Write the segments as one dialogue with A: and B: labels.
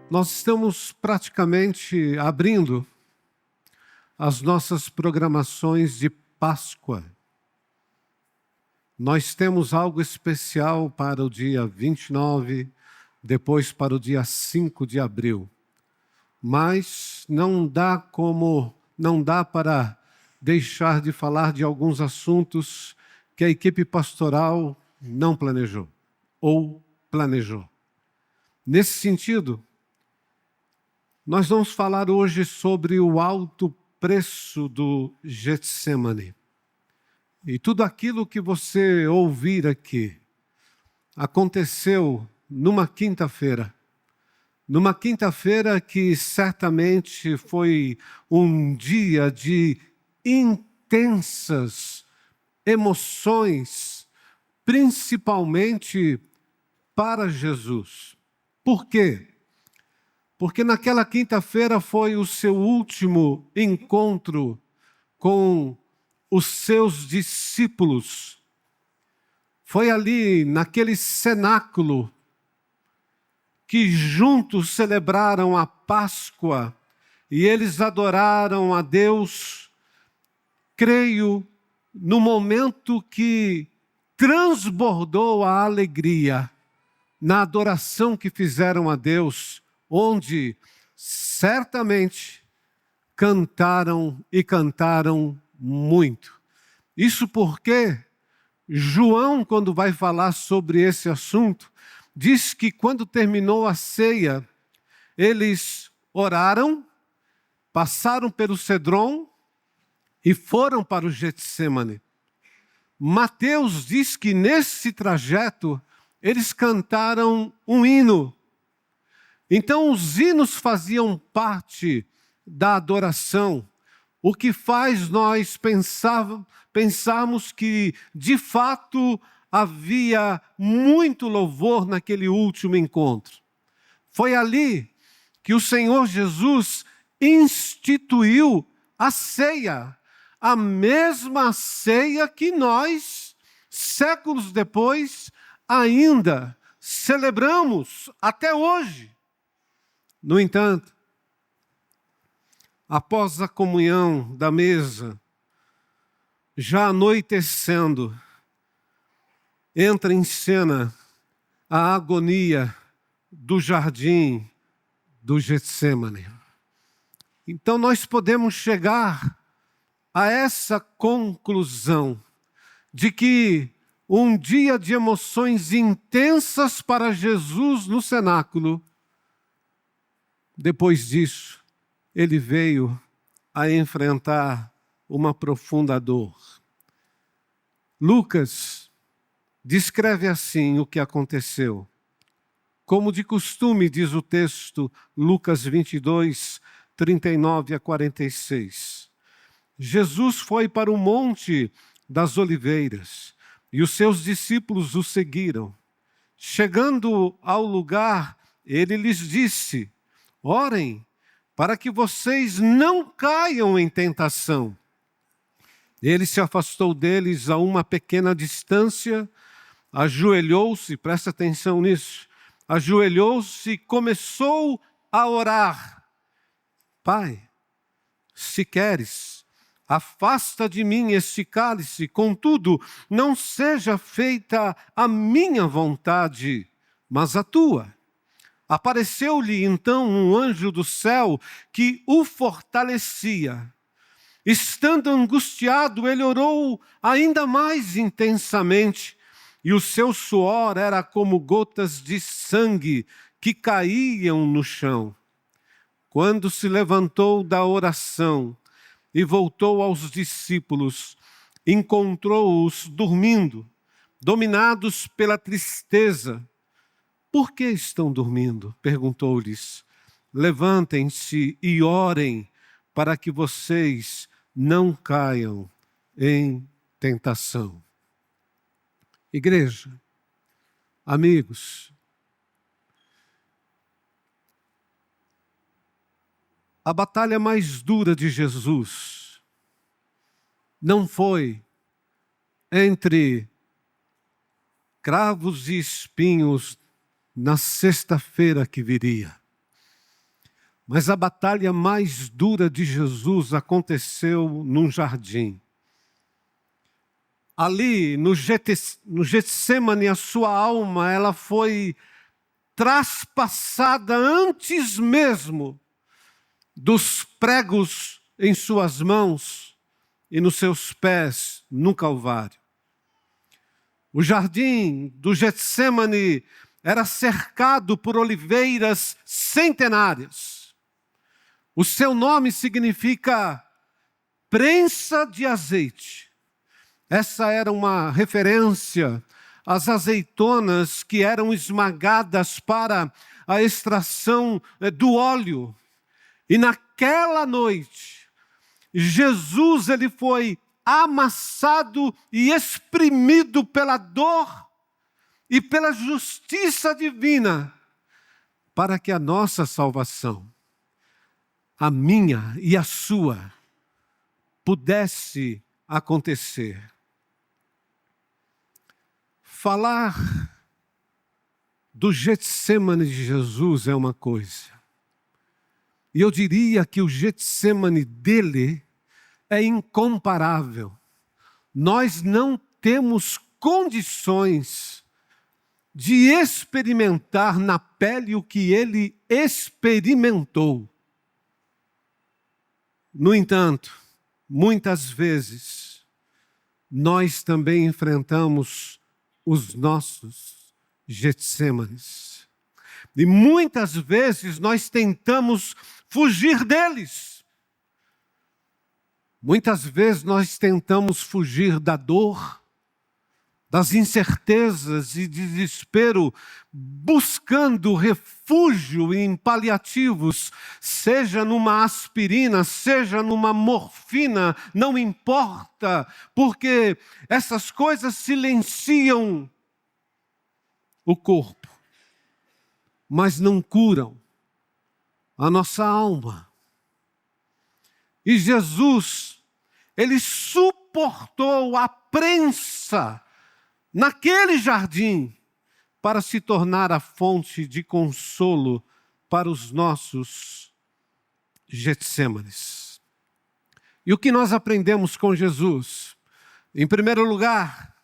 A: Nós estamos praticamente abrindo as nossas programações de Páscoa. Nós temos algo especial para o dia 29, depois para o dia 5 de abril. Mas não dá para deixar de falar de alguns assuntos que a equipe pastoral não planejou ou planejou. Nesse sentido, nós vamos falar hoje sobre o alto preço do Getsemane. E tudo aquilo que você ouvir aqui aconteceu numa quinta-feira. Numa quinta-feira que certamente foi um dia de intensas emoções, principalmente para Jesus. Por quê? Porque naquela quinta-feira foi o seu último encontro com os seus discípulos. Foi ali, naquele cenáculo, que juntos celebraram a Páscoa e eles adoraram a Deus, creio, no momento que transbordou a alegria, na adoração que fizeram a Deus, onde certamente cantaram e cantaram muito. Isso porque João, quando vai falar sobre esse assunto, diz que quando terminou a ceia, eles oraram, passaram pelo Cedron e foram para o Getsemane. Mateus diz que nesse trajeto eles cantaram um hino. Então os hinos faziam parte da adoração, o que faz nós pensarmos que de fato havia muito louvor naquele último encontro. Foi ali que o Senhor Jesus instituiu a ceia, a mesma ceia que nós, séculos depois, ainda celebramos até hoje. No entanto, após a comunhão da mesa, já anoitecendo, entra em cena a agonia do jardim do Getsemane. Então nós podemos chegar a essa conclusão de que um dia de emoções intensas para Jesus no cenáculo, depois disso, ele veio a enfrentar uma profunda dor. Lucas descreve assim o que aconteceu. Como de costume, diz o texto, Lucas 22, 39 a 46. Jesus foi para o Monte das Oliveiras e os seus discípulos o seguiram. Chegando ao lugar, ele lhes disse: orem, para que vocês não caiam em tentação. Ele se afastou deles a uma pequena distância, ajoelhou-se, presta atenção nisso, ajoelhou-se e começou a orar. Pai, se queres, afasta de mim este cálice, contudo, não seja feita a minha vontade, mas a tua. Apareceu-lhe então um anjo do céu que o fortalecia. Estando angustiado, ele orou ainda mais intensamente, e o seu suor era como gotas de sangue que caíam no chão. Quando se levantou da oração e voltou aos discípulos, encontrou-os dormindo, dominados pela tristeza. Por que estão dormindo? Perguntou-lhes. Levantem-se e orem para que vocês não caiam em tentação. Igreja, amigos, a batalha mais dura de Jesus não foi entre cravos e espinhos na sexta-feira que viria. Mas a batalha mais dura de Jesus aconteceu num jardim. Ali, no Getsemane, a sua alma ela foi traspassada antes mesmo dos pregos em suas mãos e nos seus pés no Calvário. O jardim do Getsemane era cercado por oliveiras centenárias. O seu nome significa prensa de azeite. Essa era uma referência às azeitonas que eram esmagadas para a extração do óleo. E naquela noite, Jesus ele foi amassado e exprimido pela dor e pela justiça divina, para que a nossa salvação, a minha e a sua, pudesse acontecer. Falar do Getsemane de Jesus é uma coisa. E eu diria que o Getsemane dele é incomparável. Nós não temos condições de experimentar na pele o que ele experimentou. No entanto, muitas vezes, nós também enfrentamos os nossos Getsêmanes. E muitas vezes nós tentamos fugir deles. Muitas vezes nós tentamos fugir da dor, das incertezas e desespero, buscando refúgio em paliativos, seja numa aspirina, seja numa morfina, não importa, porque essas coisas silenciam o corpo, mas não curam a nossa alma. E Jesus, ele suportou a prensa naquele jardim para se tornar a fonte de consolo para os nossos Getsêmanes. E o que nós aprendemos com Jesus? Em primeiro lugar,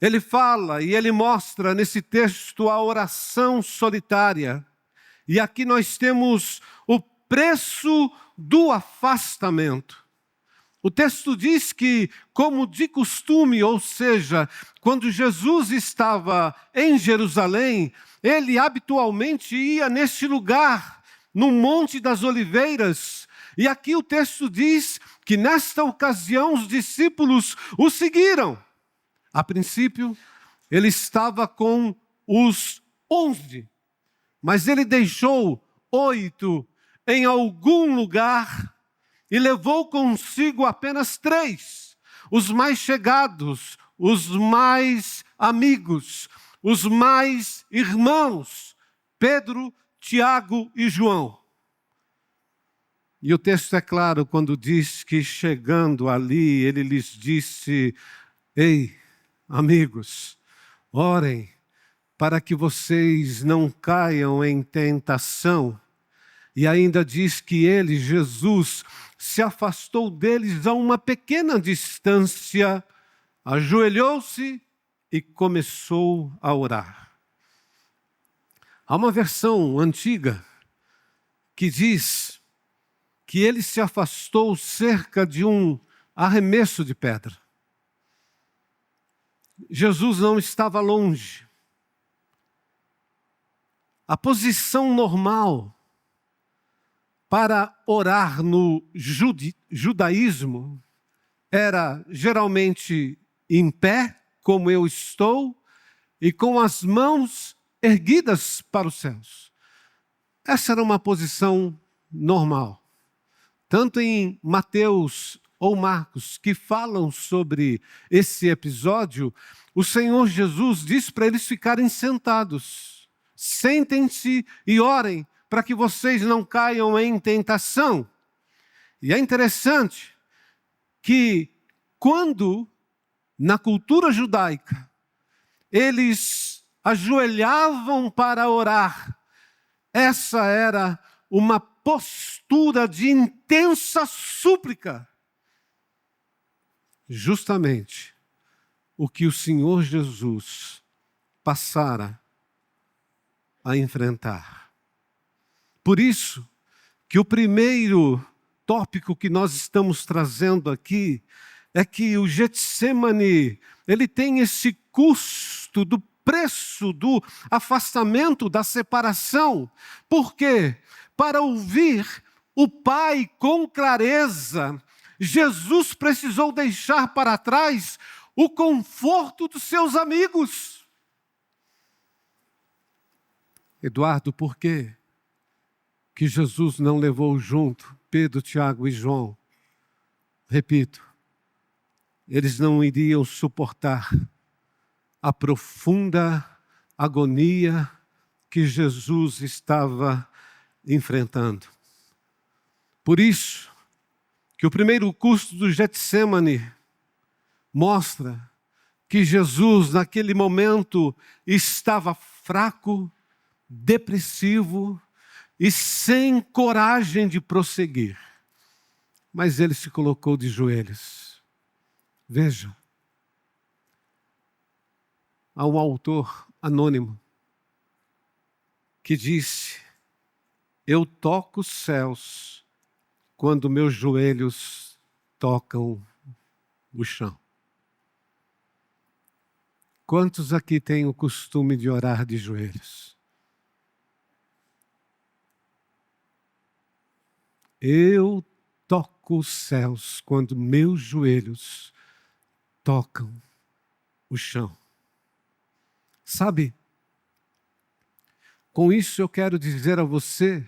A: ele fala e ele mostra nesse texto a oração solitária. E aqui nós temos o preço do afastamento. O texto diz que, como de costume, ou seja, quando Jesus estava em Jerusalém, ele habitualmente ia neste lugar, no Monte das Oliveiras. E aqui o texto diz que nesta ocasião os discípulos o seguiram. A princípio, ele estava com os 11, mas ele deixou 8 em algum lugar e levou consigo apenas 3, os mais chegados, os mais amigos, os mais irmãos, Pedro, Tiago e João. E o texto é claro quando diz que chegando ali, ele lhes disse: ei, amigos, orem para que vocês não caiam em tentação. E ainda diz que ele, Jesus, se afastou deles a uma pequena distância, ajoelhou-se e começou a orar. Há uma versão antiga que diz que ele se afastou cerca de um arremesso de pedra. Jesus não estava longe. A posição normal para orar no judaísmo era geralmente em pé, como eu estou, e com as mãos erguidas para os céus. Essa era uma posição normal. Tanto em Mateus ou Marcos, que falam sobre esse episódio, o Senhor Jesus diz para eles ficarem sentados. Sentem-se e orem, para que vocês não caiam em tentação. E é interessante que quando, na cultura judaica, eles ajoelhavam para orar, essa era uma postura de intensa súplica. Justamente o que o Senhor Jesus passara a enfrentar. Por isso que o primeiro tópico que nós estamos trazendo aqui é que o Getsemane, ele tem esse custo do preço do afastamento, da separação. Por quê? Para ouvir o Pai com clareza, Jesus precisou deixar para trás o conforto dos seus amigos. Eduardo, por quê que Jesus não levou junto Pedro, Tiago e João? Repito, eles não iriam suportar a profunda agonia que Jesus estava enfrentando. Por isso que o primeiro custo do Getsemane mostra que Jesus, naquele momento, estava fraco, depressivo e sem coragem de prosseguir. Mas ele se colocou de joelhos. Veja, há um autor anônimo que disse: eu toco os céus quando meus joelhos tocam o chão. Quantos aqui têm o costume de orar de joelhos? Eu toco os céus quando meus joelhos tocam o chão. Sabe, com isso eu quero dizer a você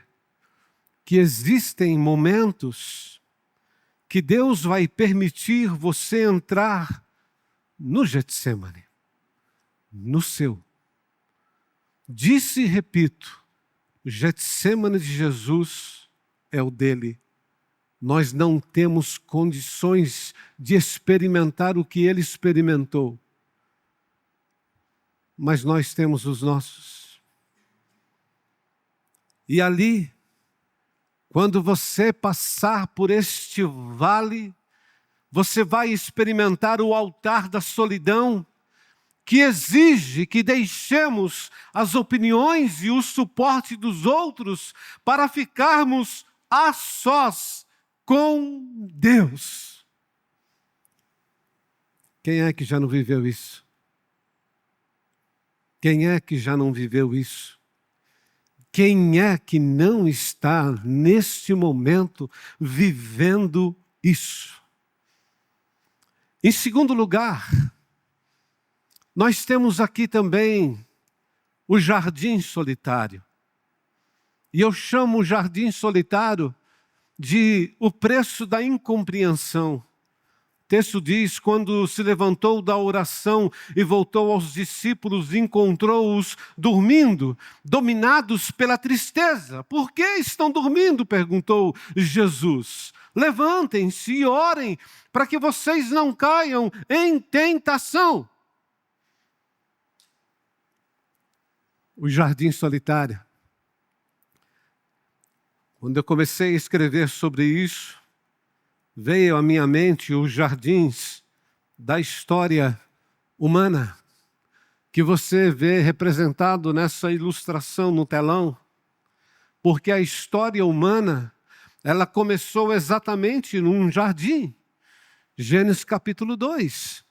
A: que existem momentos que Deus vai permitir você entrar no Getsemane, no seu. Disse e repito, o Getsemane de Jesus é o dele. Nós não temos condições de experimentar o que ele experimentou, mas nós temos os nossos. E ali, quando você passar por este vale, você vai experimentar o altar da solidão, que exige que deixemos as opiniões e o suporte dos outros para ficarmos a sós com Deus. Quem é que já não viveu isso? Quem é que já não viveu isso? Quem é que não está, neste momento, vivendo isso? Em segundo lugar, nós temos aqui também o jardim solitário. E eu chamo o jardim solitário de o preço da incompreensão. O texto diz, quando se levantou da oração e voltou aos discípulos, encontrou-os dormindo, dominados pela tristeza. Por que estão dormindo? Perguntou Jesus. Levantem-se e orem, para que vocês não caiam em tentação. O jardim solitário. Quando eu comecei a escrever sobre isso, veio à minha mente os jardins da história humana, que você vê representado nessa ilustração no telão, porque a história humana, ela começou exatamente num jardim, Gênesis capítulo 2.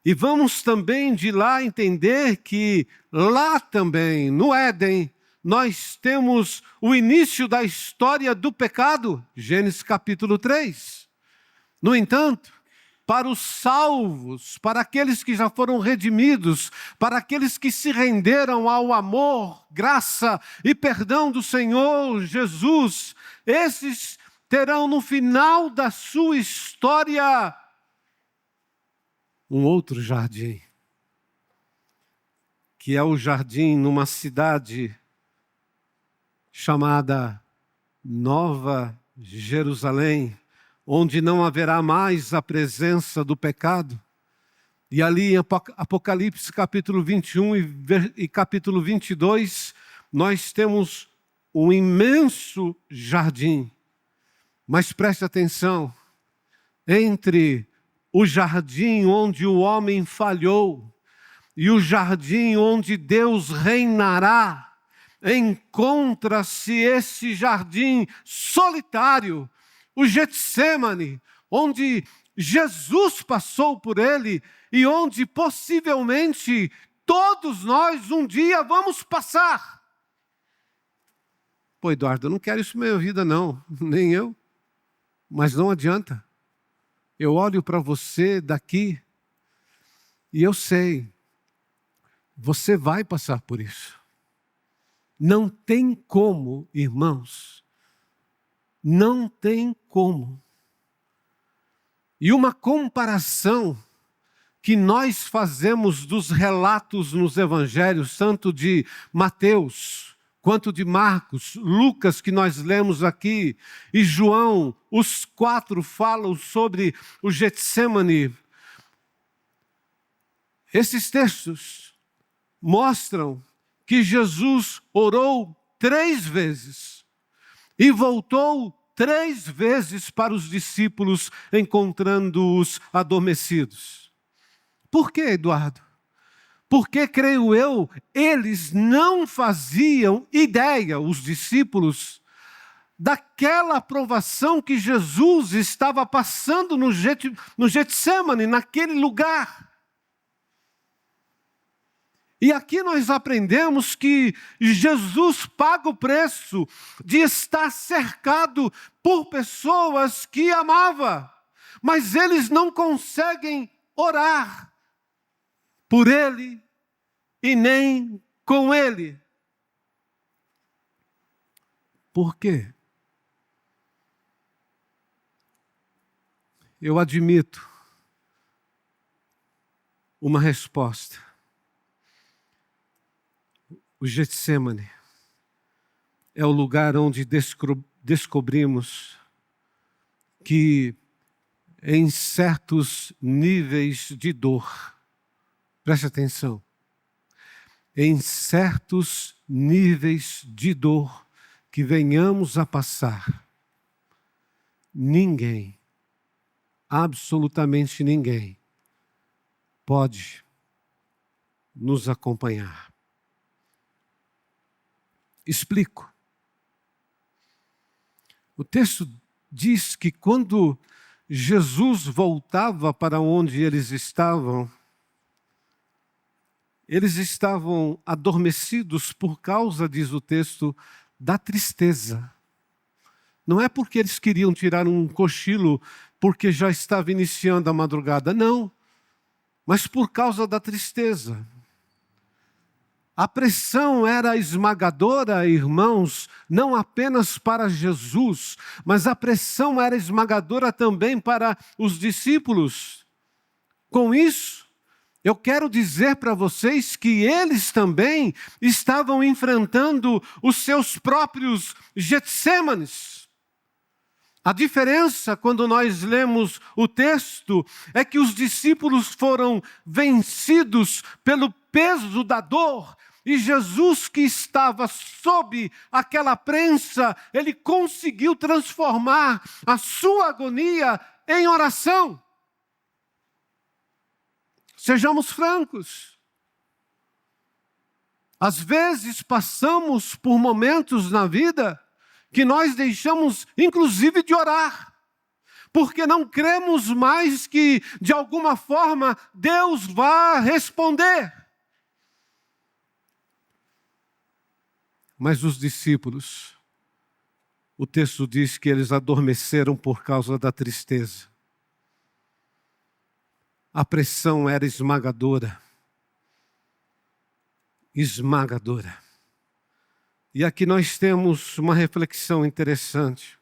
A: E vamos também de lá entender que lá também, no Éden, nós temos o início da história do pecado, Gênesis capítulo 3. No entanto, para os salvos, para aqueles que já foram redimidos, para aqueles que se renderam ao amor, graça e perdão do Senhor Jesus, esses terão no final da sua história um outro jardim, que é o jardim numa cidade chamada Nova Jerusalém, onde não haverá mais a presença do pecado. E ali em Apocalipse capítulo 21 e capítulo 22, nós temos um imenso jardim. Mas preste atenção, entre o jardim onde o homem falhou e o jardim onde Deus reinará, encontra-se esse jardim solitário, o Getsêmani, onde Jesus passou por ele e onde possivelmente todos nós um dia vamos passar. Pô, Eduardo, eu não quero isso na minha vida não, nem eu. Mas não adianta. Eu olho para você daqui e eu sei, você vai passar por isso. Não tem como, irmãos. Não tem como. E uma comparação que nós fazemos dos relatos nos evangelhos, tanto de Mateus, quanto de Marcos, Lucas, que nós lemos aqui, e João, os 4 falam sobre o Getsêmani. Esses textos mostram que Jesus orou 3 vezes e voltou 3 vezes para os discípulos, encontrando-os adormecidos. Por quê, Eduardo? Porque, creio eu, eles não faziam ideia, os discípulos, daquela aprovação que Jesus estava passando no Getsêmani, naquele lugar. E aqui nós aprendemos que Jesus paga o preço de estar cercado por pessoas que amava, mas eles não conseguem orar por ele e nem com ele. Por quê? Eu admito uma resposta. O Getsêmani é o lugar onde descobrimos que em certos níveis de dor, preste atenção, em certos níveis de dor que venhamos a passar, ninguém, absolutamente ninguém, pode nos acompanhar. Explico. O texto diz que quando Jesus voltava para onde eles estavam adormecidos por causa, diz o texto, da tristeza. Não é porque eles queriam tirar um cochilo porque já estava iniciando a madrugada, não. Mas por causa da tristeza. A pressão era esmagadora, irmãos, não apenas para Jesus, mas a pressão era esmagadora também para os discípulos. Com isso, eu quero dizer para vocês que eles também estavam enfrentando os seus próprios Getsêmanes. A diferença, quando nós lemos o texto, é que os discípulos foram vencidos pelo peso da dor, e Jesus, que estava sob aquela prensa, ele conseguiu transformar a sua agonia em oração. Sejamos francos. Às vezes passamos por momentos na vida que nós deixamos, inclusive, de orar, porque não cremos mais que, de alguma forma, Deus vá responder. Mas os discípulos, o texto diz que eles adormeceram por causa da tristeza. A pressão era esmagadora. Esmagadora. E aqui nós temos uma reflexão interessante.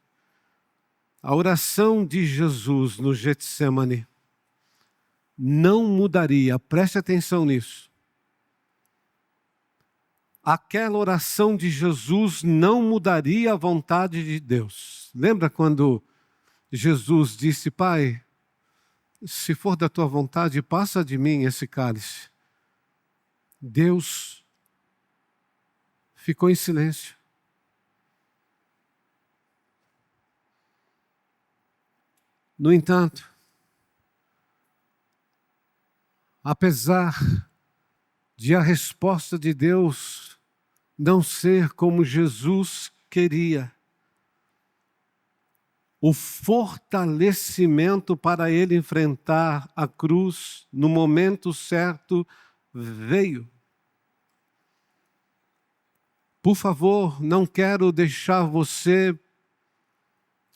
A: A oração de Jesus no Getsêmani não mudaria, preste atenção nisso. Aquela oração de Jesus não mudaria a vontade de Deus. Lembra quando Jesus disse, Pai, se for da tua vontade, passa de mim esse cálice. Deus ficou em silêncio. No entanto, apesar de a resposta de Deus não ser como Jesus queria, o fortalecimento para ele enfrentar a cruz no momento certo veio. Por favor, não quero deixar você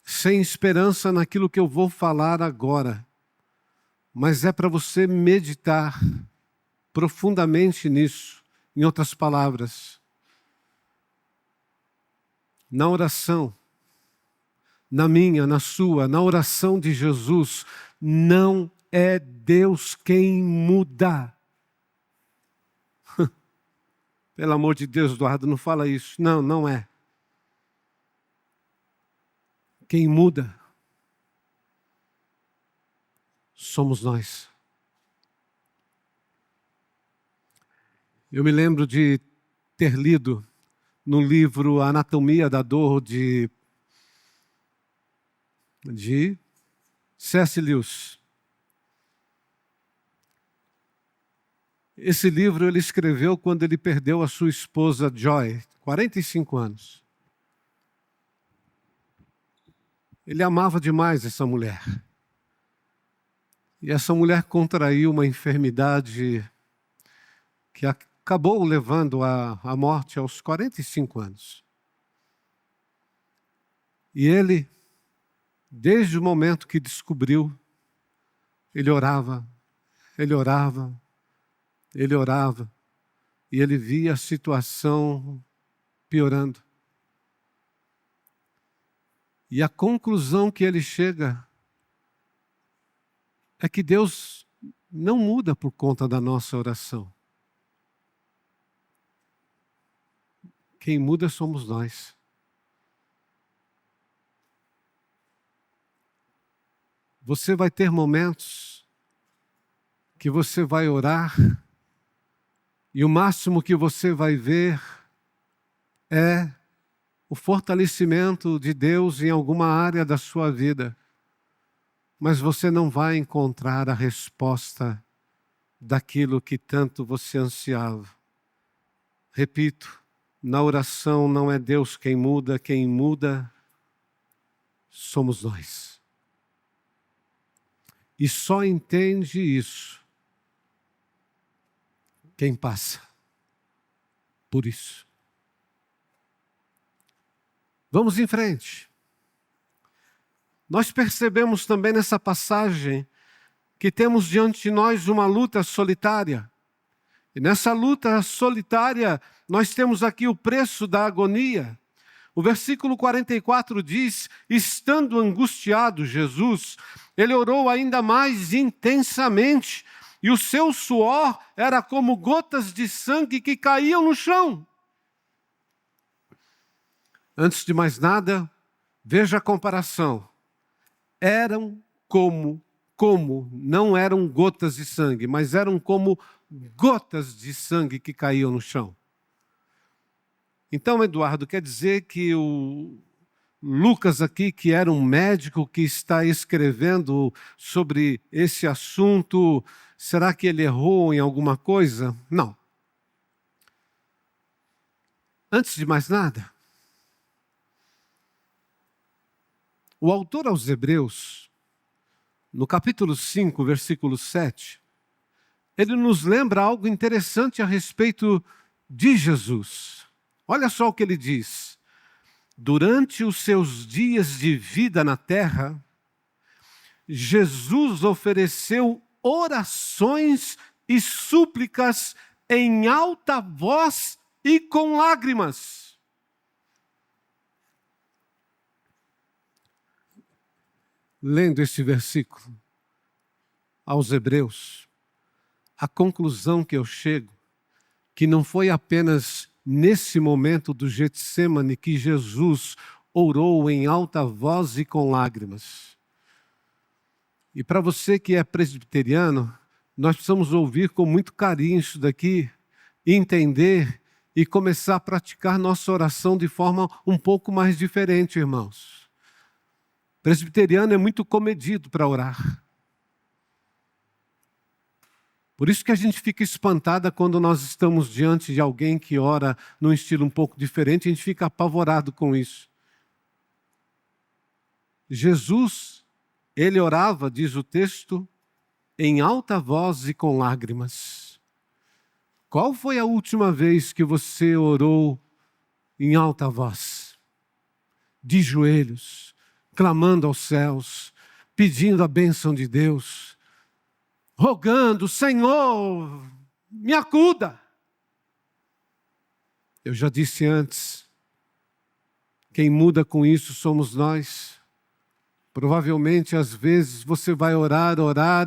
A: sem esperança naquilo que eu vou falar agora, mas é para você meditar profundamente nisso. Em outras palavras, na oração, na minha, na sua, na oração de Jesus, não é Deus quem muda. Pelo amor de Deus, Eduardo, não fala isso. Não, não é. Quem muda somos nós. Eu me lembro de ter lido no livro Anatomia da Dor de C.S. Lewis. Esse livro ele escreveu quando ele perdeu a sua esposa Joy, 45 anos. Ele amava demais essa mulher. E essa mulher contraiu uma enfermidade que acabou levando à morte aos 45 anos. E ele, desde o momento que descobriu, ele orava, ele orava, ele orava, e ele via a situação piorando. E a conclusão que ele chega é que Deus não muda por conta da nossa oração. Quem muda somos nós. Você vai ter momentos que você vai orar e o máximo que você vai ver é o fortalecimento de Deus em alguma área da sua vida. Mas você não vai encontrar a resposta daquilo que tanto você ansiava. Repito, na oração não é Deus quem muda somos nós. E só entende isso quem passa por isso. Vamos em frente. Nós percebemos também nessa passagem que temos diante de nós uma luta solitária. E nessa luta solitária, nós temos aqui o preço da agonia. O versículo 44 diz: estando angustiado Jesus, ele orou ainda mais intensamente, e o seu suor era como gotas de sangue que caíam no chão. Antes de mais nada, veja a comparação. Eram não eram gotas de sangue, mas eram como gotas de sangue que caíam no chão. Então, Eduardo, quer dizer que o Lucas aqui, que era um médico que está escrevendo sobre esse assunto, será que ele errou em alguma coisa? Não. Antes de mais nada, o autor aos Hebreus, no capítulo 5, versículo 7, ele nos lembra algo interessante a respeito de Jesus. Olha só o que ele diz. Durante os seus dias de vida na terra, Jesus ofereceu orações e súplicas em alta voz e com lágrimas. Lendo esse versículo aos Hebreus, a conclusão que eu chego, que não foi apenas nesse momento do Getsêmani que Jesus orou em alta voz e com lágrimas. E para você que é presbiteriano, nós precisamos ouvir com muito carinho isso daqui, entender e começar a praticar nossa oração de forma um pouco mais diferente, irmãos. Presbiteriano é muito comedido para orar. Por isso que a gente fica espantada quando nós estamos diante de alguém que ora num estilo um pouco diferente, a gente fica apavorado com isso. Jesus, ele orava, diz o texto, em alta voz e com lágrimas. Qual foi a última vez que você orou em alta voz? De joelhos, clamando aos céus, pedindo a bênção de Deus, rogando, Senhor, me acuda. Eu já disse antes, quem muda com isso somos nós. Provavelmente, às vezes, você vai orar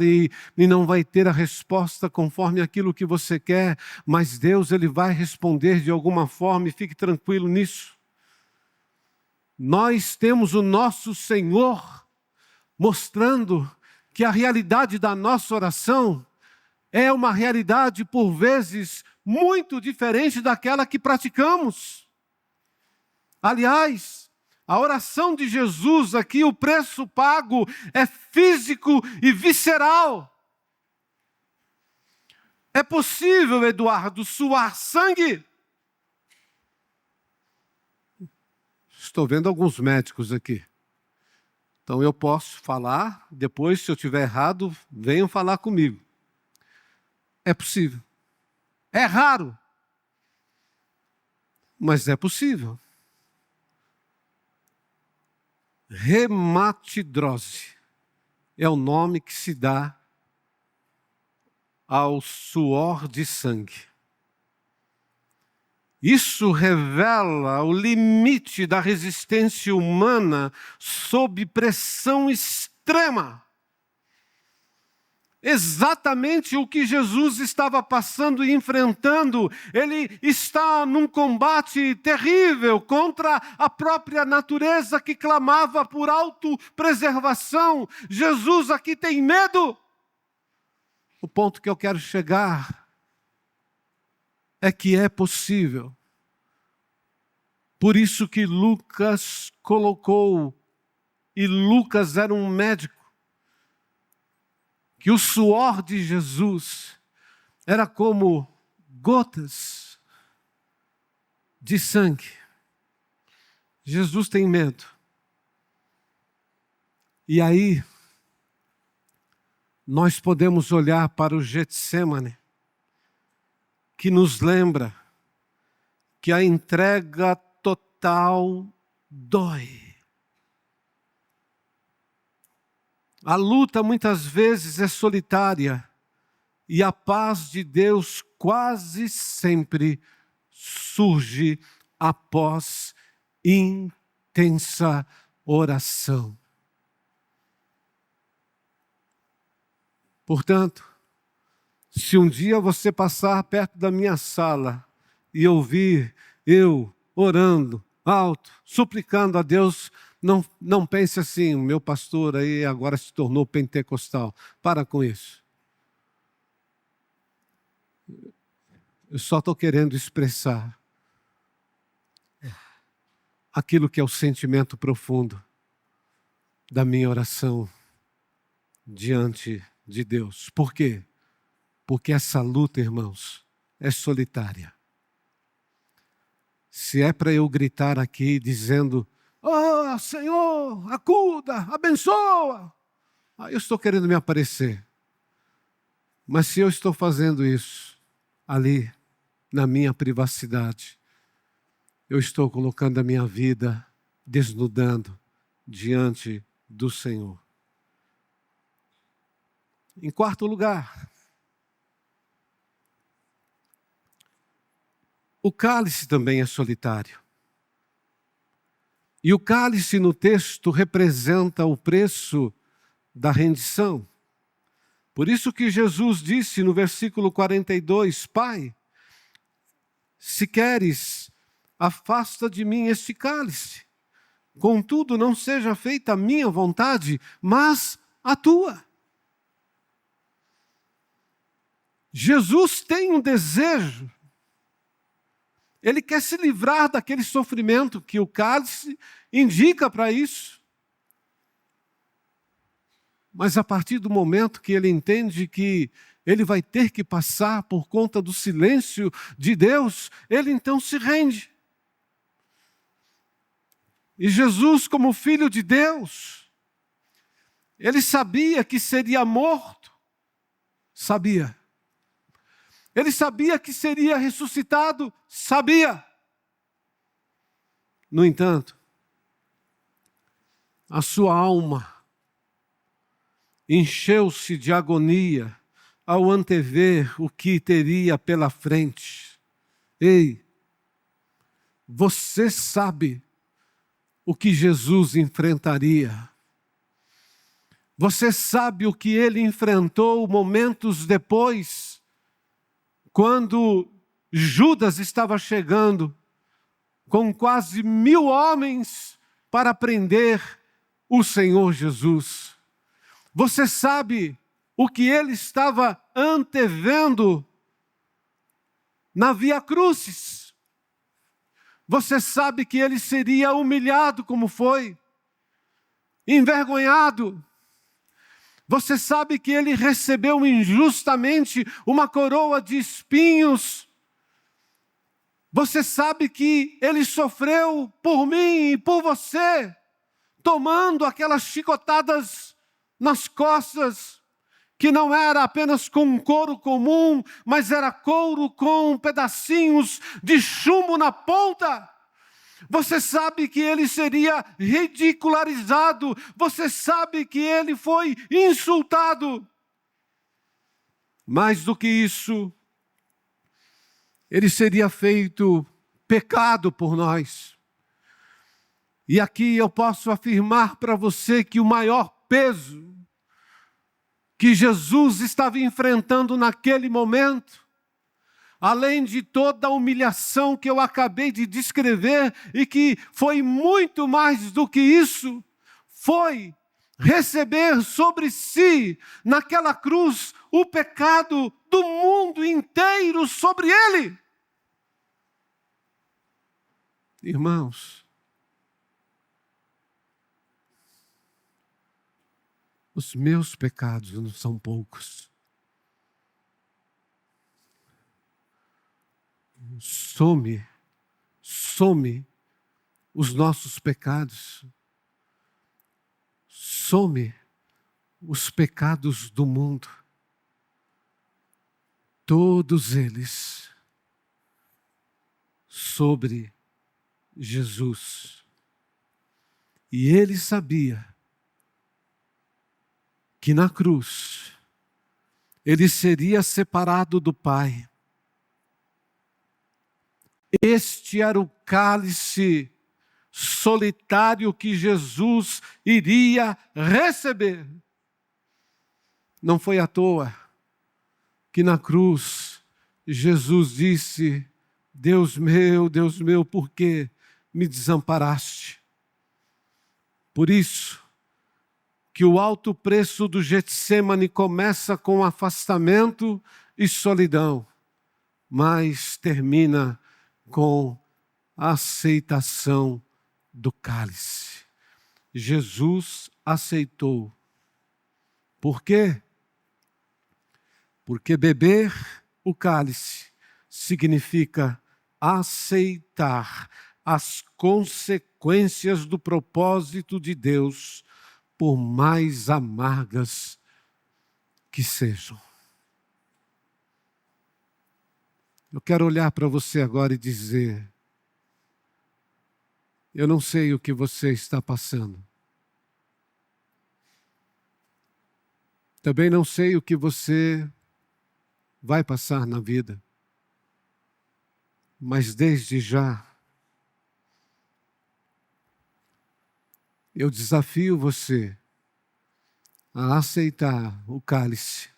A: e não vai ter a resposta conforme aquilo que você quer, mas Deus, ele vai responder de alguma forma, e fique tranquilo nisso. Nós temos o nosso Senhor mostrando que a realidade da nossa oração é uma realidade, por vezes, muito diferente daquela que praticamos. Aliás, a oração de Jesus aqui, o preço pago é físico e visceral. É possível, Eduardo, suar sangue? Estou vendo alguns médicos aqui. Então eu posso falar, depois, se eu estiver errado, venham falar comigo. É possível. É raro, mas é possível. Rematidrose é o nome que se dá ao suor de sangue. Isso revela o limite da resistência humana sob pressão extrema. Exatamente o que Jesus estava passando e enfrentando. Ele está num combate terrível contra a própria natureza que clamava por autopreservação. Jesus aqui tem medo. O ponto que eu quero chegar é que é possível. Por isso que Lucas colocou, e Lucas era um médico, que o suor de Jesus era como gotas de sangue. Jesus tem medo. E aí, nós podemos olhar para o Getsêmani, que nos lembra que a entrega total dói. A luta muitas vezes é solitária e a paz de Deus quase sempre surge após intensa oração. Portanto, se um dia você passar perto da minha sala e ouvir eu orando alto, suplicando a Deus, não pense assim, o meu pastor aí agora se tornou pentecostal. Para com isso. Eu só estou querendo expressar aquilo que é o sentimento profundo da minha oração diante de Deus. Por quê? Porque essa luta, irmãos, é solitária. Se é para eu gritar aqui dizendo, oh, Senhor, acuda, abençoa, aí eu estou querendo me aparecer. Mas se eu estou fazendo isso ali, na minha privacidade, eu estou colocando a minha vida, desnudando diante do Senhor. Em quarto lugar, o cálice também é solitário. E o cálice no texto representa o preço da rendição. Por isso que Jesus disse no versículo 42, Pai, se queres, afasta de mim este cálice. Contudo, não seja feita a minha vontade, mas a tua. Jesus tem um desejo. Ele quer se livrar daquele sofrimento que o cálice indica para isso. Mas a partir do momento que ele entende que ele vai ter que passar por conta do silêncio de Deus, ele então se rende. E Jesus, como filho de Deus, ele sabia que seria morto. Sabia. Ele sabia que seria ressuscitado. Sabia. No entanto, a sua alma encheu-se de agonia ao antever o que teria pela frente. Ei, você sabe o que Jesus enfrentaria. Você sabe o que ele enfrentou momentos depois, quando Judas estava chegando com quase 1000 homens para prender o Senhor Jesus. Você sabe o que ele estava antevendo na Via Crucis. Você sabe que ele seria humilhado como foi, envergonhado. Você sabe que ele recebeu injustamente uma coroa de espinhos. Você sabe que ele sofreu por mim e por você, tomando aquelas chicotadas nas costas, que não era apenas com um couro comum, mas era couro com pedacinhos de chumbo na ponta. Você sabe que ele seria ridicularizado. Você sabe que ele foi insultado. Mais do que isso, ele seria feito pecado por nós. E aqui eu posso afirmar para você que o maior peso que Jesus estava enfrentando naquele momento, além de toda a humilhação que eu acabei de descrever, e que foi muito mais do que isso, foi receber sobre si, naquela cruz, o pecado do mundo inteiro sobre ele. Irmãos, os meus pecados não são poucos. Some os nossos pecados. Some os pecados do mundo. Todos eles sobre Jesus. E ele sabia que na cruz ele seria separado do Pai. Este era o cálice solitário que Jesus iria receber. Não foi à toa que na cruz Jesus disse: Deus meu, por que me desamparaste? Por isso que o alto preço do Getsêmani começa com afastamento e solidão, mas termina com a aceitação do cálice. Jesus aceitou. Por quê? Porque beber o cálice significa aceitar as consequências do propósito de Deus, por mais amargas que sejam. Eu quero olhar para você agora e dizer: eu não sei o que você está passando. Também não sei o que você vai passar na vida. Mas desde já, eu desafio você a aceitar o cálice,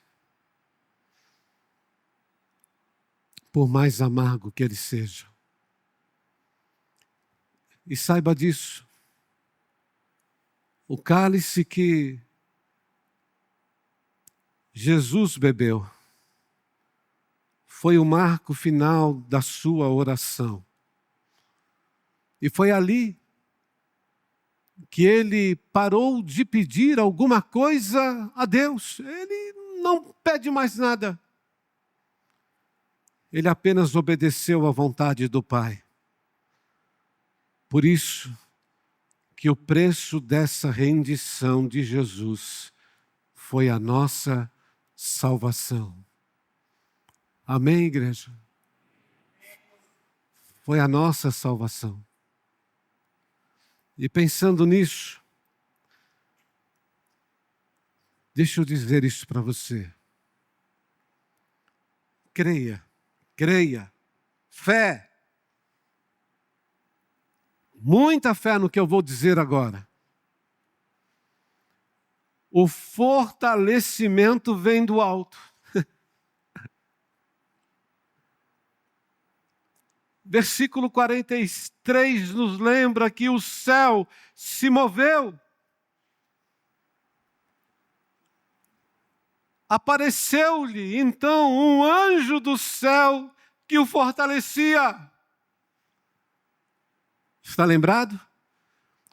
A: por mais amargo que ele seja. E saiba disso. O cálice que Jesus bebeu foi o marco final da sua oração. E foi ali, que ele parou de pedir alguma coisa a Deus. Ele não pede mais nada. Ele apenas obedeceu à vontade do Pai. Por isso que o preço dessa rendição de Jesus foi a nossa salvação. Amém, igreja? Foi a nossa salvação. E pensando nisso, deixa eu dizer isso para você. Creia, fé. Muita fé no que eu vou dizer agora. O fortalecimento vem do alto. Versículo 43 nos lembra que o céu se moveu. Apareceu-lhe então um anjo do céu que o fortalecia. Está lembrado?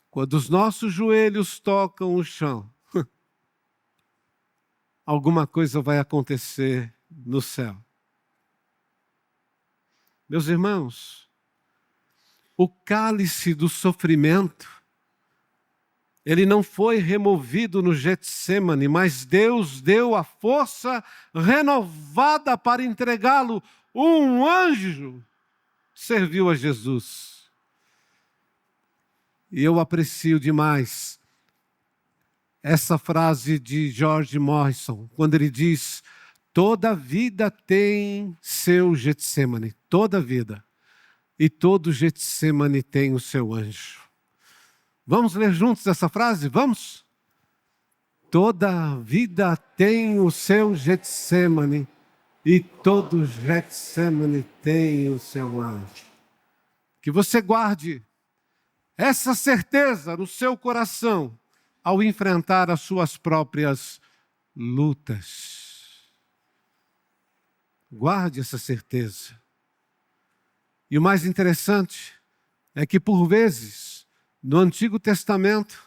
A: Quando os nossos joelhos tocam o chão, alguma coisa vai acontecer no céu. Meus irmãos, o cálice do sofrimento, ele não foi removido no Getsêmani, mas Deus deu a força renovada para entregá-lo. Um anjo serviu a Jesus. E eu aprecio demais essa frase de George Morrison, quando ele diz: toda vida tem seu Getsêmani, toda vida. E todo Getsêmani tem o seu anjo. Vamos ler juntos essa frase? Vamos? Toda vida tem o seu Getsêmani, e todo Getsêmani tem o seu anjo. Que você guarde essa certeza no seu coração ao enfrentar as suas próprias lutas. Guarde essa certeza. E o mais interessante é que, por vezes, no Antigo Testamento,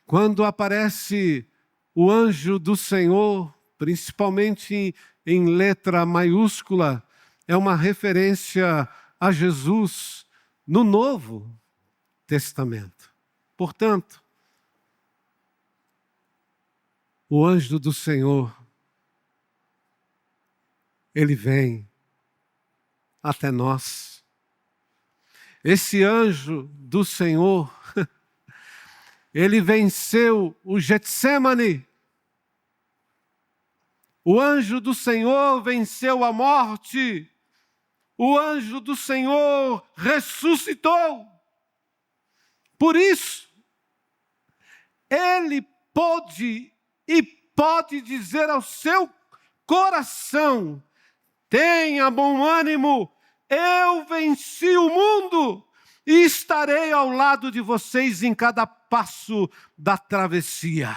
A: quando aparece o anjo do Senhor, principalmente em letra maiúscula, é uma referência a Jesus no Novo Testamento. Portanto, o anjo do Senhor, ele vem até nós. Esse anjo do Senhor, ele venceu o Getsêmani. O anjo do Senhor venceu a morte. O anjo do Senhor ressuscitou. Por isso, ele pode e pode dizer ao seu coração: tenha bom ânimo, eu venci o mundo e estarei ao lado de vocês em cada passo da travessia.